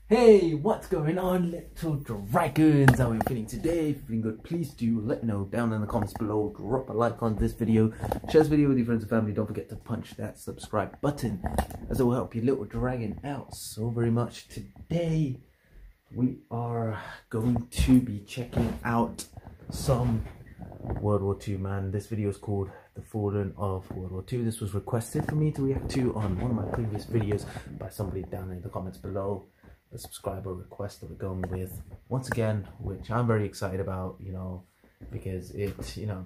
Hey, what's going on, little dragons? How are you feeling today? If you're feeling good, please do let me know down in the comments below. Drop a like on this video, share this video with your friends and family. Don't forget to punch that subscribe button, as it will help your little dragon out so very much. Today we are going to be checking out some World War II, man. This video is called The Fallen of World War II. This was requested for me to react to on one of my previous videos by somebody down in the comments below. A subscriber request that we're going with once again, which I'm very excited about, you know, because it's, you know,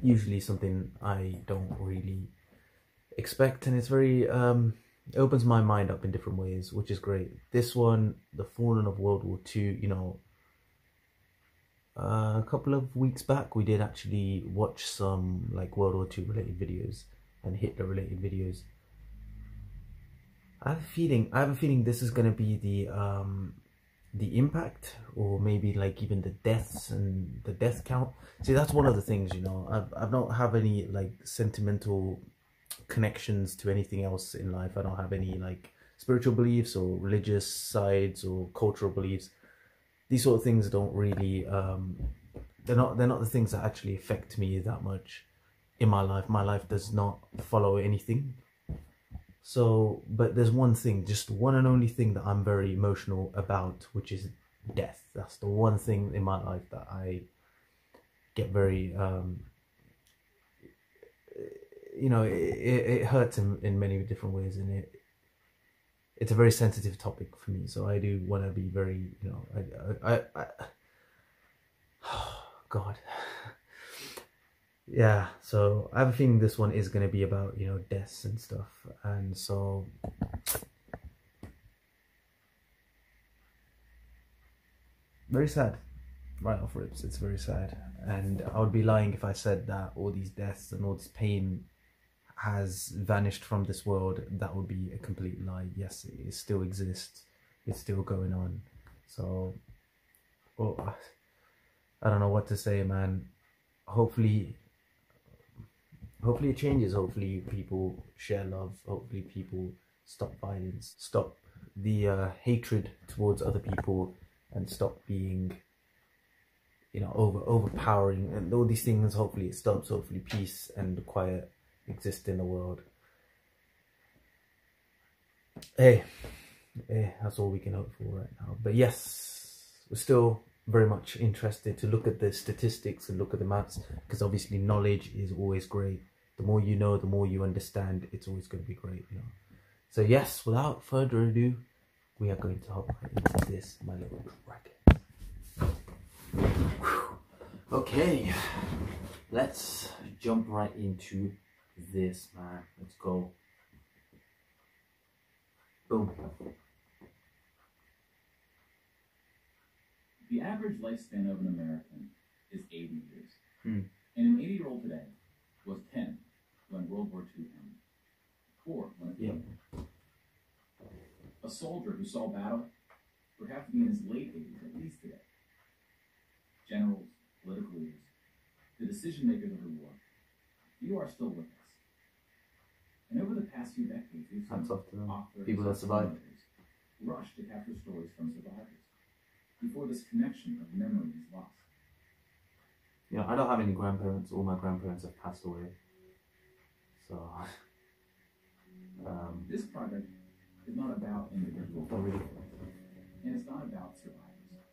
usually something I don't really expect, and it's very it opens my mind up in different ways, which is great. This one, The Fallen of World War II, you know, a couple of weeks back we did actually watch some like World War II related videos and Hitler related videos. I have a feeling this is gonna be the impact, or maybe like even the deaths and the death count. See, that's one of the things, you know, I've not have any like sentimental connections to anything else in life. I don't have any like spiritual beliefs or religious sides or cultural beliefs. These sort of things don't really they're not the things that actually affect me that much in my life. My life does not follow anything. So, but there's one thing, just one and only thing that I'm very emotional about, which is death. That's the one thing in my life that I get very, you know, it hurts in many different ways, and it's a very sensitive topic for me. So I do want to be very, you know, oh, God. Yeah, so I have a feeling this one is going to be about, you know, deaths and stuff, and so very sad right off rips. It's very sad, and I would be lying if I said that all these deaths and all this pain has vanished from this world. That would be a complete lie. Yes, it still exists, it's still going on. So, well, I don't know what to say, man. Hopefully it changes. Hopefully people share love. Hopefully people stop violence, stop the hatred towards other people, and stop being, you know, overpowering and all these things. Hopefully it stops. Hopefully peace and quiet exist in the world. Hey, that's all we can hope for right now. But yes, we're still very much interested to look at the statistics and look at the maths, because obviously knowledge is always great. The more you know, the more you understand, it's always going to be great, you know. So yes, without further ado, we are going to hop right into this, my little dragon. Okay, let's jump right into this, man. Let's go. Boom. The average lifespan of an American is 80 years. And an 80-year-old today was 10 when World War II ended, 4 when it ended. A soldier who saw battle would have to be in his late 80s at least today. Generals, political leaders, the decision makers of the war, you are still with us. And over the past few decades, we've seen authors, people that survived, rush to capture stories from survivors before this connection of memory is lost. You know, I don't have any grandparents. All my grandparents have passed away. So, this project is not about individual really, and it's not about survivors.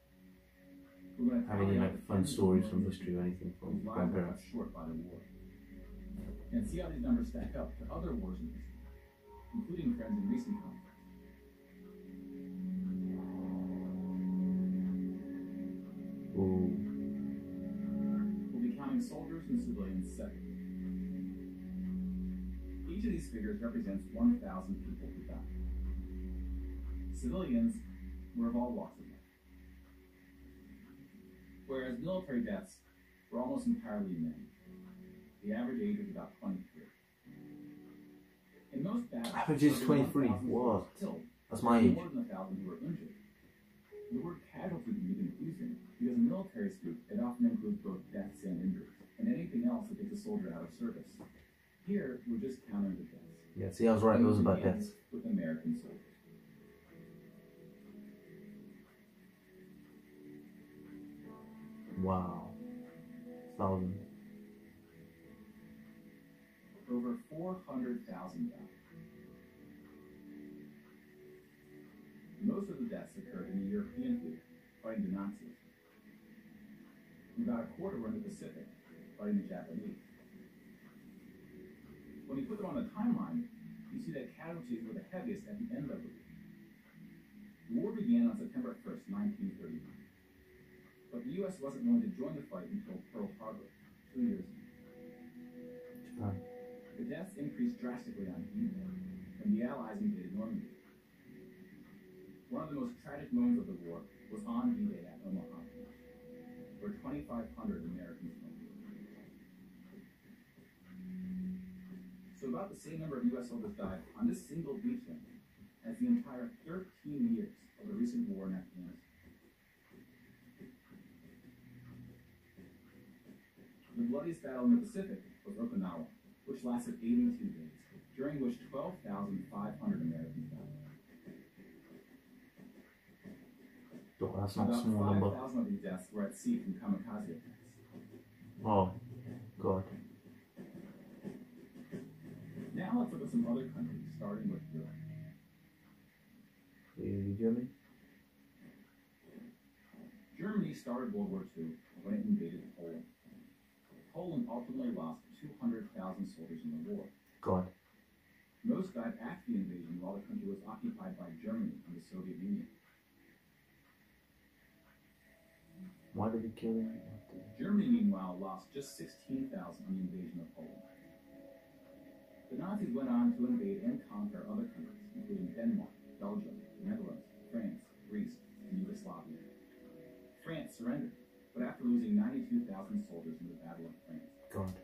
We're going to have any like fun stories from history or anything from grandparents. Short by the war, and see how these numbers stack up to other wars in history, including trends in recent conflicts. Ooh. We'll be counting soldiers and civilians separately. Each of these figures represents 1,000 people who died. Civilians were of all walks of life, whereas military deaths were almost entirely men. The average age was about 23. In most battles, average age 23. What? That's my age. More than 1,000 who were injured. The word casualty can be confusing because in military speak, it often includes both deaths and injuries, and anything else that gets a soldier out of service. Here, we're just counting the deaths. Yeah, see, I was right. It was about deaths. With American soldiers. Wow. Thousands. Over 400,000 died. Most of the deaths occurred in the European theater, fighting the Nazis. About a quarter were in the Pacific, fighting the Japanese. When you put them on the timeline, you see that casualties were the heaviest at the end of the war. The war began on September 1st, 1939. But the U.S. wasn't going to join the fight until Pearl Harbor, 2 years ago. The deaths increased drastically on D-Day when the Allies invaded Normandy. One of the most tragic moments of the war was on D-Day at Omaha, where 2,500 Americans fell. So about the same number of U.S. soldiers died on this single beachhead as the entire 13 years of the recent war in Afghanistan. The bloodiest battle in the Pacific was Okinawa, which lasted 82 days, during which 12,500 Americans died. Oh, that's not a About small number. 5,000 of these deaths were at sea from kamikaze attacks. Oh, God. Now let's look at some other countries, starting with Europe. Germany? Germany started World War II when it invaded Poland. Poland ultimately lost 200,000 soldiers in the war. God. Most died after the invasion while the country was occupied by Germany and the Soviet Union. Why did he kill him? Germany, meanwhile, lost just 16,000 on the invasion of Poland. The Nazis went on to invade and conquer other countries, including Denmark, Belgium, the Netherlands, France, Greece, and Yugoslavia. France surrendered, but after losing 92,000 soldiers in the Battle of France. God.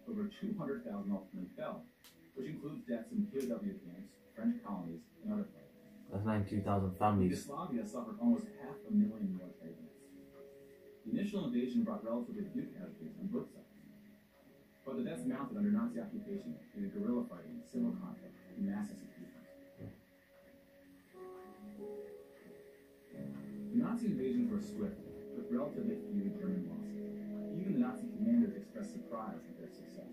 Over 200,000 ultimately fell, which includes deaths in POW camps, French colonies, and other places. That's 92,000 families. Yugoslavia suffered almost 500,000 military deaths. The initial invasion brought relatively few casualties on both sides, but the deaths mounted under Nazi occupation due to guerrilla fighting, civil conflict, and mass executions. The Nazi invasions were swift, with relatively few German losses. Even the Nazi commanders expressed surprise at their success.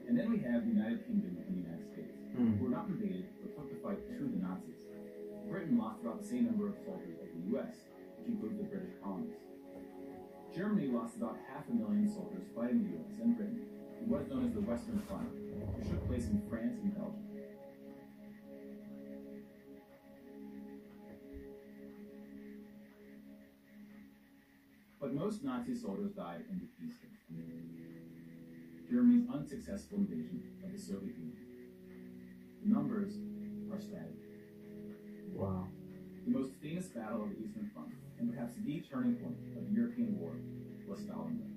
And then we have the United Kingdom and the United States, who were not invaded but took the fight to the Nazis. Britain lost about the same number of soldiers as the U.S., which includes the British colonies. Germany lost about 500,000 soldiers fighting the U.S. and Britain in what is known as the Western Front, which took place in France and Belgium. But most Nazi soldiers died in the Eastern Front, Germany's unsuccessful invasion of the Soviet Union. The numbers are staggering. Wow. The most famous battle of the Eastern Front, and perhaps the turning point of the European war, was Stalingrad.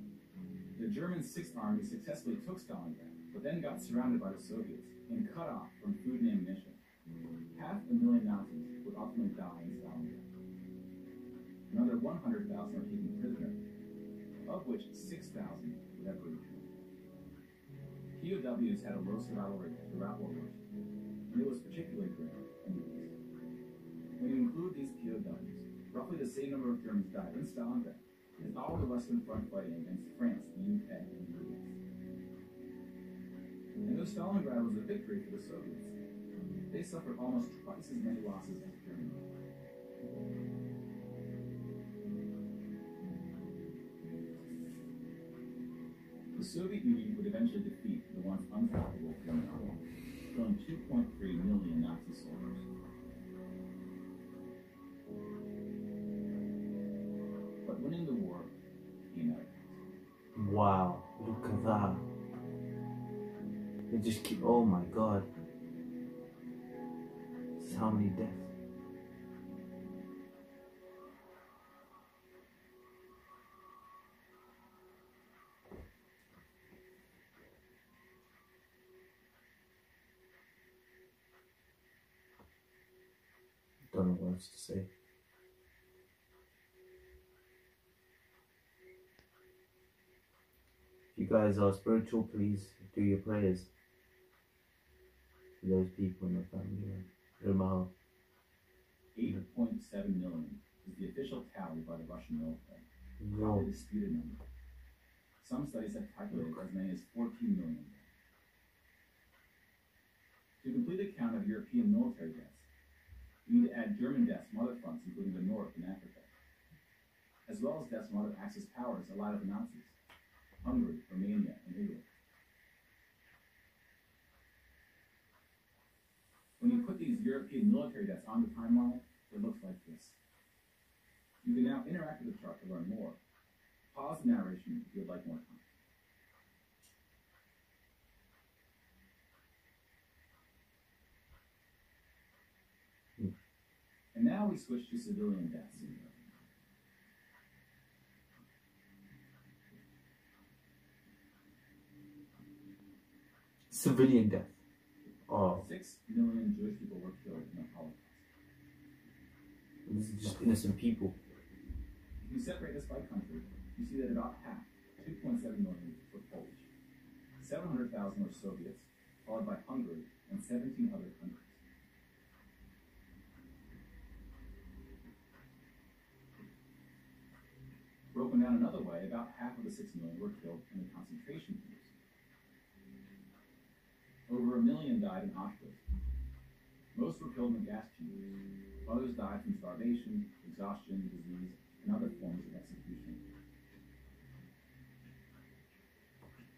The German Sixth Army successfully took Stalingrad, but then got surrounded by the Soviets and cut off from food and ammunition. 500,000 Nazis would ultimately die in Stalingrad. Another 100,000 were taken prisoner, of which 6,000 would ever return. POWs had a low survival rate throughout World War II, and it was particularly great in the East. When you include these POWs, roughly the same number of Germans died in Stalingrad as all the Western Front fighting against France, the UK, and the US. And though Stalingrad was a victory for the Soviets, they suffered almost twice as many losses as Germany. The Soviet Union would eventually defeat the once unstoppable German army, killing 2.3 million Nazi soldiers. But winning the war came at a cost. Wow. Look at that. They just keep. Oh my God. This is how many deaths. Don't know what else to say. If you guys are spiritual, please do your prayers for those people in the family. 8.7 million is the official tally by the Russian military. No. A disputed number. Some studies have calculated as many as 14 million. To complete a count of European military deaths, you need to add German deaths from other fronts, including the North and Africa, as well as deaths from other Axis powers allied with the Nazis, Hungary, Romania, and Italy. When you put these European military deaths on the timeline, it looks like this. You can now interact with the chart to learn more. Pause the narration if you would like more time. And now we switch to civilian deaths. Civilian death. Oh. 6 million Jewish people were killed in the Holocaust. This is just innocent people. If you separate this by country, you see that about half, 2.7 million, were Polish. 700,000 were Soviets, followed by Hungary and 17 other countries. Broken down another way, about half of the 6 million were killed in the concentration camps. Over 1 million died in Auschwitz. Most were killed in gas chambers. Others died from starvation, exhaustion, disease, and other forms of execution.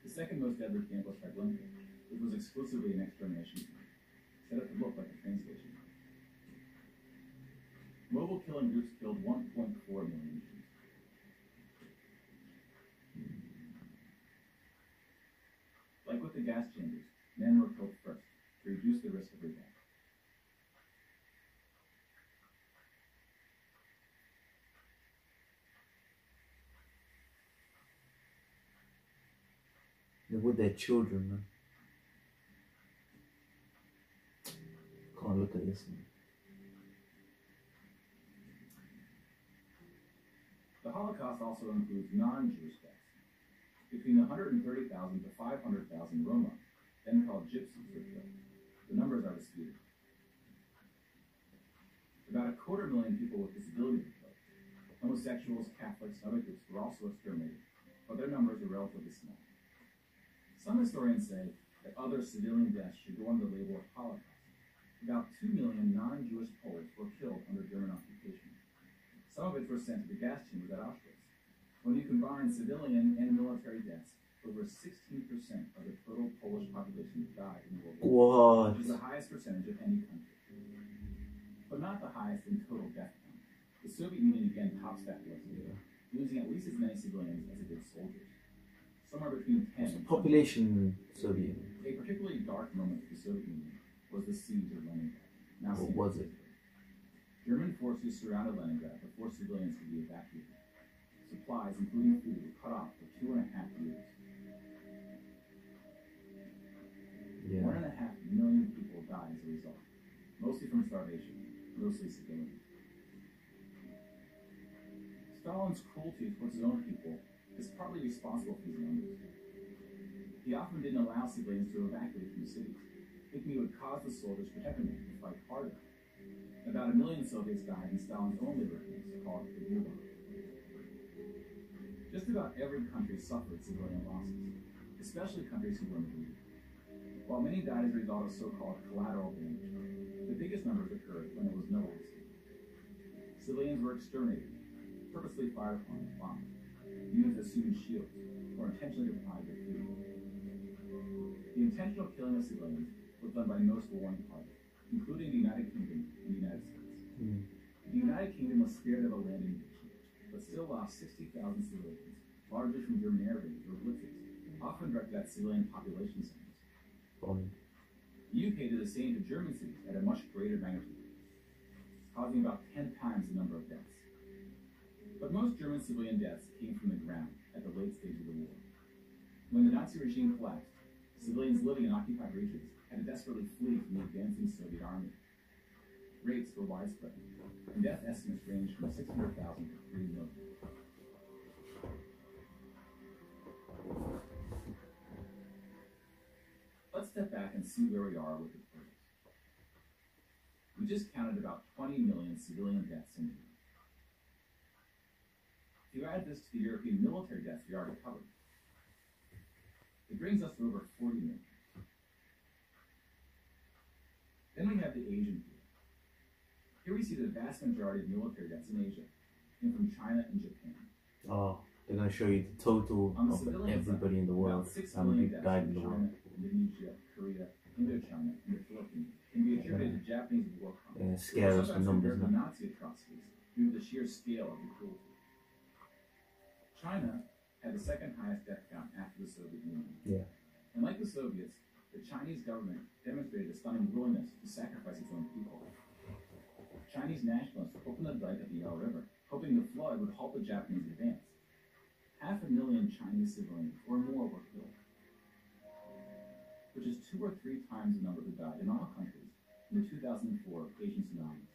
The second most deadly camp was Treblinka, which was exclusively an extermination camp, set up to look like a train station. Mobile killing groups killed 1.4 million Jews. Like with the gas chambers, men were killed first to reduce the risk of revenge. They're with their children, man. Can't look at this, man. The Holocaust also includes non-Jewish deaths. Between 130,000 to 500,000 Roma, then called gypsies, were killed. The numbers are disputed. About 250,000 people with disabilities were killed. Homosexuals, Catholics, and other groups were also exterminated, but their numbers are relatively small. Some historians say that other civilian deaths should go under the label of Holocaust. About 2 million non-Jewish Poles were killed under German occupation, some of which were sent to the gas chambers at Auschwitz. When you combine civilian and military deaths, over 16% of the total Polish population died in World War II, which is the highest percentage of any country. But not the highest in total death count. The Soviet Union again tops that list, losing at least as many civilians as it did soldiers. Somewhere between 10 and population Soviet. A particularly dark moment for the Soviet Union was the siege of Leningrad. Now, what was it? German forces surrounded Leningrad before civilians could be evacuated. Supplies, including food, were cut off for 2.5 years. Yeah. 1.5 million people died as a result, mostly from starvation, mostly civilians. Stalin's cruelty towards his own people is partly responsible for these numbers. He often didn't allow civilians to evacuate from cities, thinking it would cause the soldiers protecting them to fight harder. About 1 million Soviets died in Stalin's own labor camps, called the Gulag. Just about every country suffered civilian losses, especially countries who were in the lead. While many died as a result of so-called collateral damage, the biggest numbers occurred when there was no accident. Civilians were exterminated, purposely fired upon and bombed, used as human shields, or intentionally deprived of food. The intentional killing of civilians was done by most warring parties, including the United Kingdom and the United States. The United Kingdom was scared of a land invasion, but still lost 60,000 civilians, largely from German air raids or blitzes, often directed at civilian population centers. The UK did the same to German cities at a much greater magnitude, causing about 10 times the number of deaths. But most German civilian deaths came from the ground at the late stage of the war. When the Nazi regime collapsed, civilians living in occupied regions had to desperately flee from the advancing Soviet army. Rapes were widespread, and death estimates ranged from 600,000 to 3 million. Let's step back and see where we are with the totals. We just counted about 20 million civilian deaths in Europe. If you add this to the European military deaths we already covered, it brings us to over 40 million. Then we have the Asian field. Here we see the vast majority of military deaths in Asia came from China and Japan. Oh, they're going to show you the total of everybody in the world, how many people died in the world. Indonesia, Korea, Indochina, and the Philippines can be attributed to Japanese war crimes. They're scare us with numbers now. Nazi atrocities due to the sheer scale of the cruelty. China had the second highest death count after the Soviet Union. Yeah. And like the Soviets, the Chinese government demonstrated a stunning willingness to sacrifice its own people. Chinese nationalists opened the dike at the Yellow River, hoping the flood would halt the Japanese advance. 500,000 Chinese civilians or more were killed, which is 2 or 3 times the number who died in all countries in the 2004 Asian tsunamis.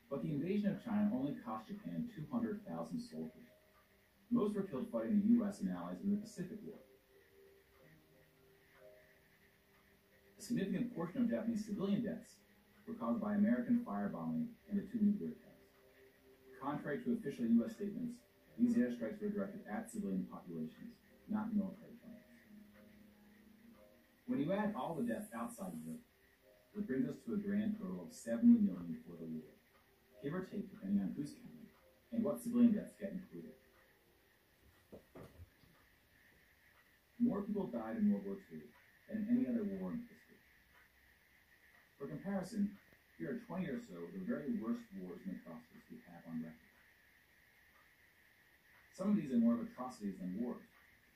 But the invasion of China only cost Japan 200,000 soldiers. Most were killed fighting the U.S. and allies in the Pacific War. A significant portion of Japanese civilian deaths were caused by American firebombing and the 2 nuclear tests. Contrary to official U.S. statements, these airstrikes were directed at civilian populations, not military targets. When you add all the deaths outside of Europe, it brings us to a grand total of 70 million for the war, give or take depending on who's counting and what civilian deaths get included. More people died in World War II than in any other war in history. For comparison, here are 20 or so of the very worst wars and atrocities we have on record. Some of these are more of atrocities than wars,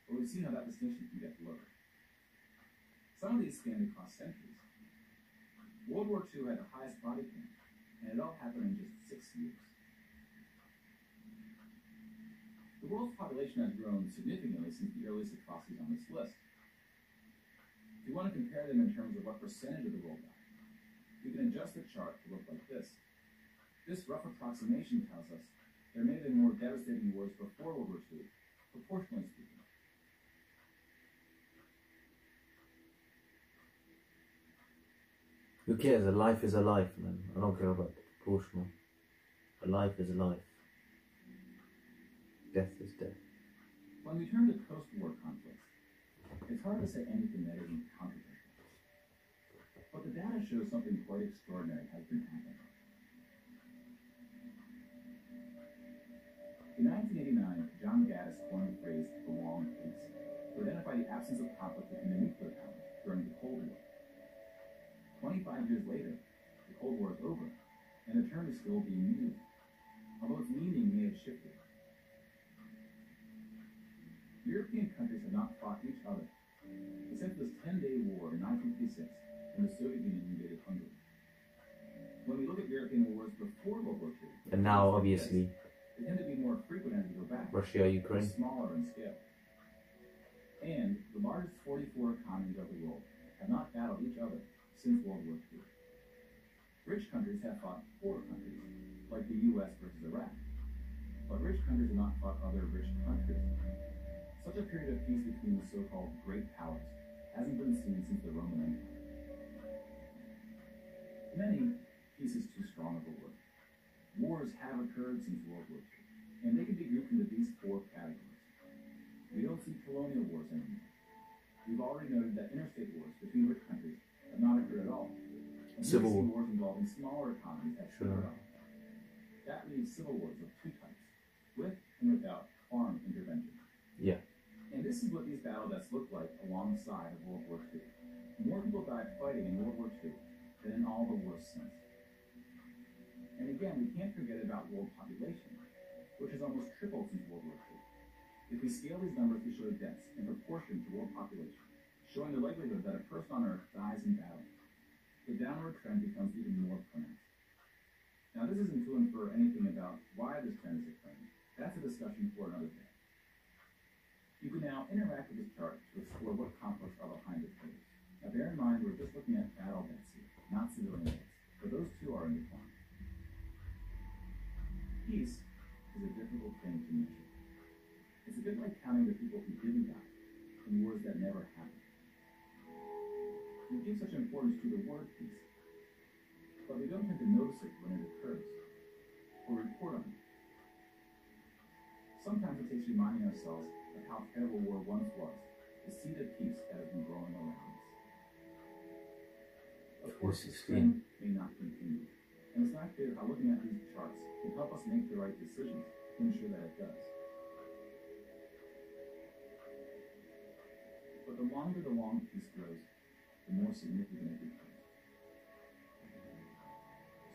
but we've seen how that distinction can get blurred. Some of these span across centuries. World War II had the highest body count, and it all happened in just 6 years. The world's population has grown significantly since the earliest atrocities on this list. If you want to compare them in terms of what percentage of the world died, we can adjust the chart to look like this. This rough approximation tells us there may have been more devastating wars before World War II, proportionally speaking. Who cares? A life is a life, man. I don't care about the proportional. A life is a life. Death is death. When we turn to post-war conflicts, it's hard to say anything that isn't controversial. But the data shows something quite extraordinary has been happening. In 1989, John Gaddis coined the phrase "the long peace" to identify the absence of conflict between the nuclear powers during the Cold War. 25 years later, the Cold War is over, and the term is still being used, although its meaning may have shifted. European countries have not fought each other, except this 10-day war in 1956 when the Soviet Union invaded Hungary. When we look at European wars before World War II, And now, obviously, they tend to be more frequent as we go back, Russia, Ukraine. smaller in scale. And the largest 44 economies of the world have not battled each other since World War II. Rich countries have fought poor countries, like the U.S. versus Iraq. But rich countries have not fought other rich countries. Such a period of peace between the so-called great powers hasn't been seen since the Roman Empire. To many, peace is too strong of a word. Wars have occurred since World War II, and they can be grouped into these 4 categories. We don't see colonial wars anymore. We've already noted that interstate wars between rich countries have not occurred at all. And Civil wars involving smaller economies have occurred at all. That leaves civil wars of 2 types, with and without foreign intervention. Yeah. And this is what these battle deaths look like alongside of World War II. More people died fighting in World War II than in all the wars since. And again, we can't forget about world population, which has almost tripled since World War II. If we scale these numbers to show deaths in proportion to world population, showing the likelihood that a person on Earth dies in battle, the downward trend becomes even more pronounced. Now, this isn't to infer anything about why this trend is occurring. That's a discussion for another day. You can now interact with this chart to explore what conflicts are behind its figures. Now, bear in mind we're just looking at battle deaths here, not civilian deaths, but those 2 are in decline. Peace is a difficult thing to measure. It's a bit like counting the people who didn't die in wars that never happened. We give such importance to the word peace, but we don't tend to notice it when it occurs, or report on it. reminding ourselves of how terrible war once was, the seed of peace that has been growing around us. Of course, this trend may not continue, and it's not clear how looking at these charts can help us make the right decisions to ensure that it does. But the longer the long peace grows, the more significant it becomes.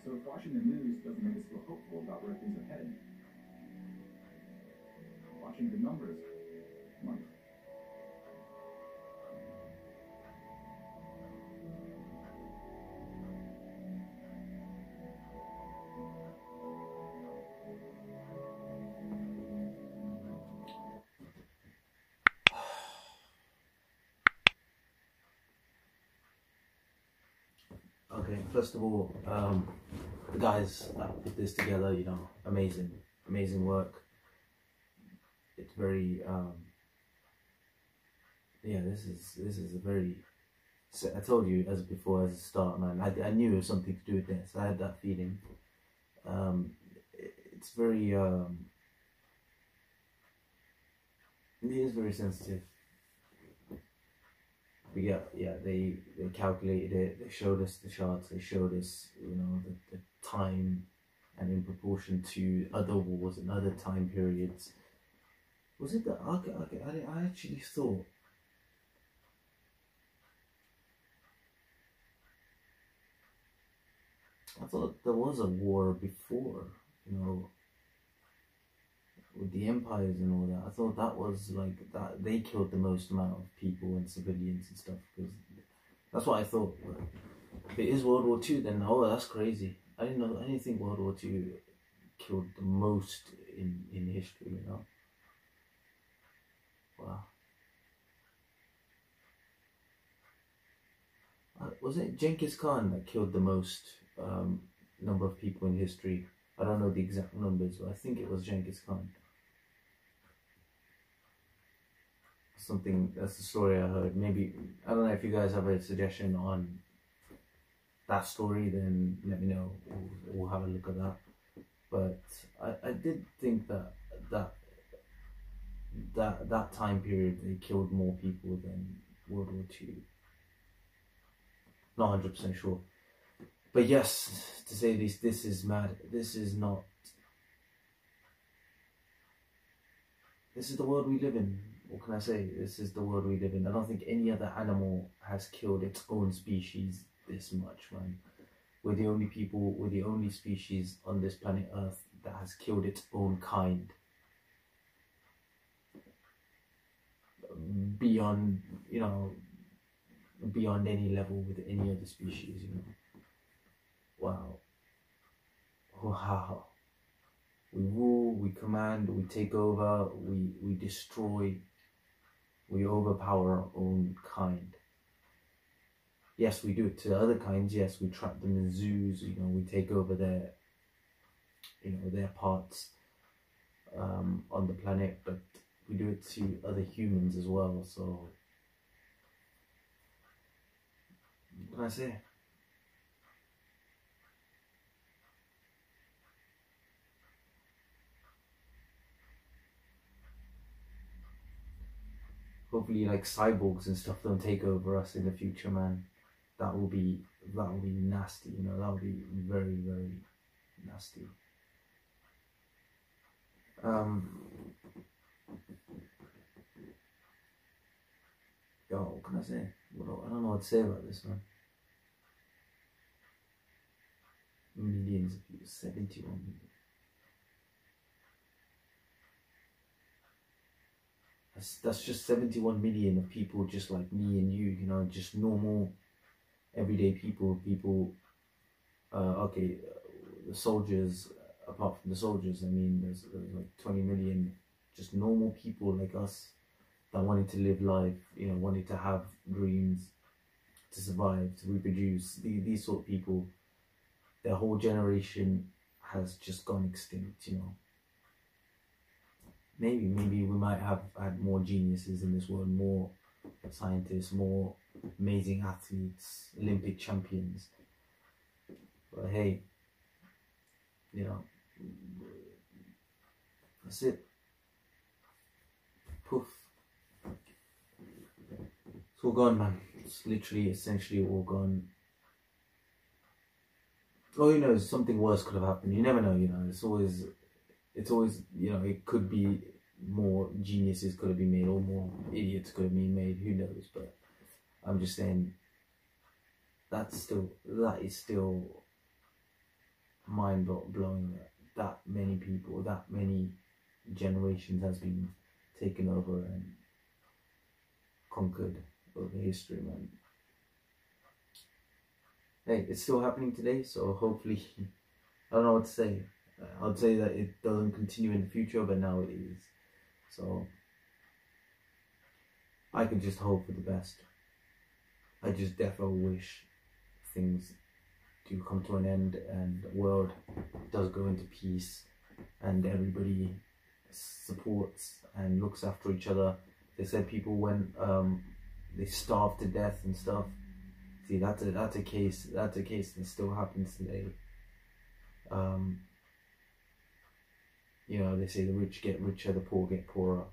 So if watching the news doesn't make us feel hopeful about where things are heading, watching the numbers might. Okay, first of all, the guys that put this together, you know, amazing work. It's very, yeah, this is a very, I told you as before as a start, man, I knew it was something to do with this. I had that feeling. It's very, it is very sensitive. But yeah, they calculated it, they showed us the charts, they showed us, you know, the time, and in proportion to other wars and other time periods. Was it that, I actually thought, there was a war before, you know, with the empires and all that. I thought that was like that they killed the most amount of people and civilians and stuff, because that's what I thought. If it is World War II, then oh, that's crazy. I didn't think World War II killed the most in history, you know. Wow. Was it Genghis Khan that killed the most number of people in history? I don't know the exact numbers, but I think it was Genghis Khan. Something, that's the story I heard. Maybe, I don't know if you guys have a suggestion on that story, then let me know. We'll have a look at that. But I did think that time period they killed more people than World War II. Not 100% sure. But yes, to say the least, this is mad. This is not. This is the world we live in. What can I say? This is the world we live in. I don't think any other animal has killed its own species this much, man. We're the only people, we're the only species on this planet Earth that has killed its own kind. Beyond, you know, beyond any level with any other species, you know. Wow. Wow. We rule, we command, we take over, we destroy, we overpower our own kind. Yes, we do it to other kinds. Yes, we trap them in zoos, you know, we take over their, you know, their parts on the planet, but we do it to other humans as well. So, what can I say? Hopefully, like, cyborgs and stuff don't take over us in the future, man. That will be nasty, you know. That will be very, very nasty. Yo, what can I say? I don't know what to say about this, man. Millions of people, 71 million. That's just 71 million of people just like me and you, you know, just normal, everyday people. Okay, the soldiers, apart from the soldiers, I mean, there's like 20 million just normal people like us that wanted to live life, you know, wanted to have dreams, to survive, to reproduce. These sort of people, their whole generation has just gone extinct, you know. Maybe we might have had more geniuses in this world, more scientists, more amazing athletes, Olympic champions. But hey, you know, that's it. poof. It's all gone, man. It's literally, essentially all gone. Oh, you know, something worse could have happened. You never know, you know. It's always, you know, it could be more geniuses could have been made, or more idiots could have been made. Who knows? But I'm just saying, that is still mind blowing. That many people, that many generations has been taken over and conquered over history, man. Hey, it's still happening today, so hopefully, I don't know what to say. I'd say that it doesn't continue in the future, but now it is. So I could just hope for the best. I just definitely wish things do come to an end and the world does go into peace and everybody supports and looks after each other. They said people when they starve to death and stuff. See, that's a case that still happens today. You know, they say the rich get richer, the poor get poorer.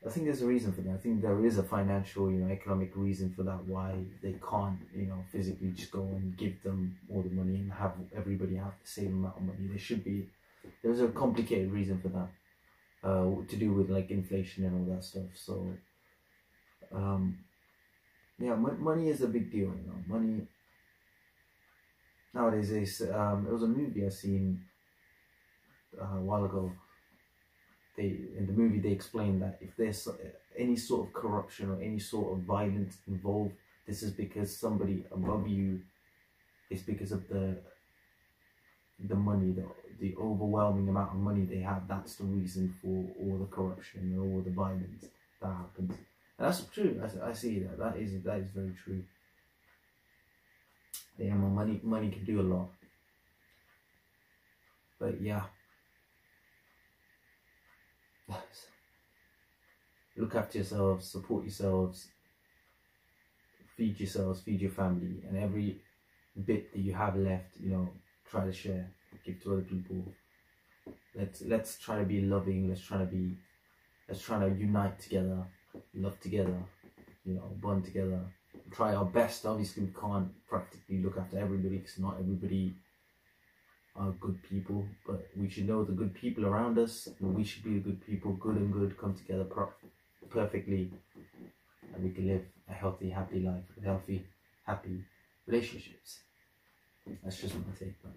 I think there's a reason for that. I think there is a financial, you know, economic reason for that, why they can't, you know, physically just go and give them all the money and have everybody have the same amount of money. There's a complicated reason for that, to do with like inflation and all that stuff. So, yeah, money is a big deal, you know. Money nowadays is. It was a movie I seen a while ago. In the movie they explained that if there's any sort of corruption or any sort of violence involved, this is because somebody above you. It's because of the money, the overwhelming amount of money they have. That's the reason for all the corruption and all the violence that happens. And that's true. I see that. That is very true. Yeah, money can do a lot. But yeah. Look after yourselves, support yourselves, feed yourselves, feed your family, and every bit that you have left, you know, try to share, give to other people. Let's try to be loving. Let's try to unite together, love together, you know, bond together. Try our best. Obviously, we can't practically look after everybody because not everybody are good people, but we should know the good people around us, and we should be the good people. Good and good come together perfectly, and we can live a healthy, happy life with healthy, happy relationships. That's just my take. But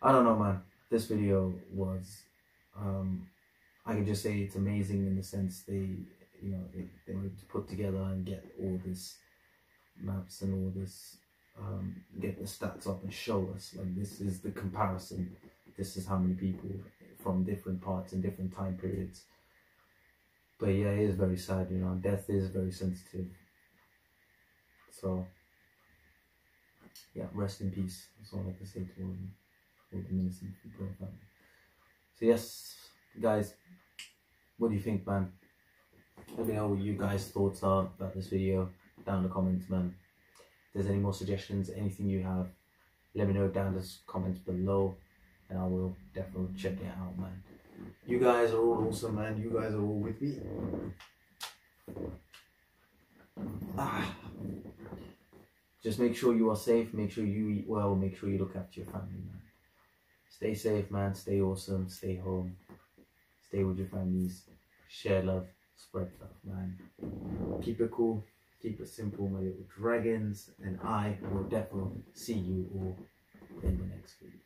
I don't know, man. This video was, I can just say it's amazing in the sense they were able to put together and get all this maps and all this. Get the stats up and show us, like, this is the comparison, this is how many people from different parts and different time periods. But yeah, it is very sad, you know. Death is very sensitive, so yeah, rest in peace. That's all I can say to all the innocent people and family. So yes, guys, what do you think, man? Let me know what you guys' thoughts are about this video down in the comments, man. If there's any more suggestions, anything you have, let me know down in the comments below, and I will definitely check it out, man. You guys are all awesome, man. You guys are all with me. Just make sure you are safe, make sure you eat well, make sure you look after your family, man. Stay safe, man. Stay awesome. Stay home. Stay with your families. Share love. Spread love, man. Keep it cool. Keep it simple, my little dragons, and I will definitely see you all in the next video.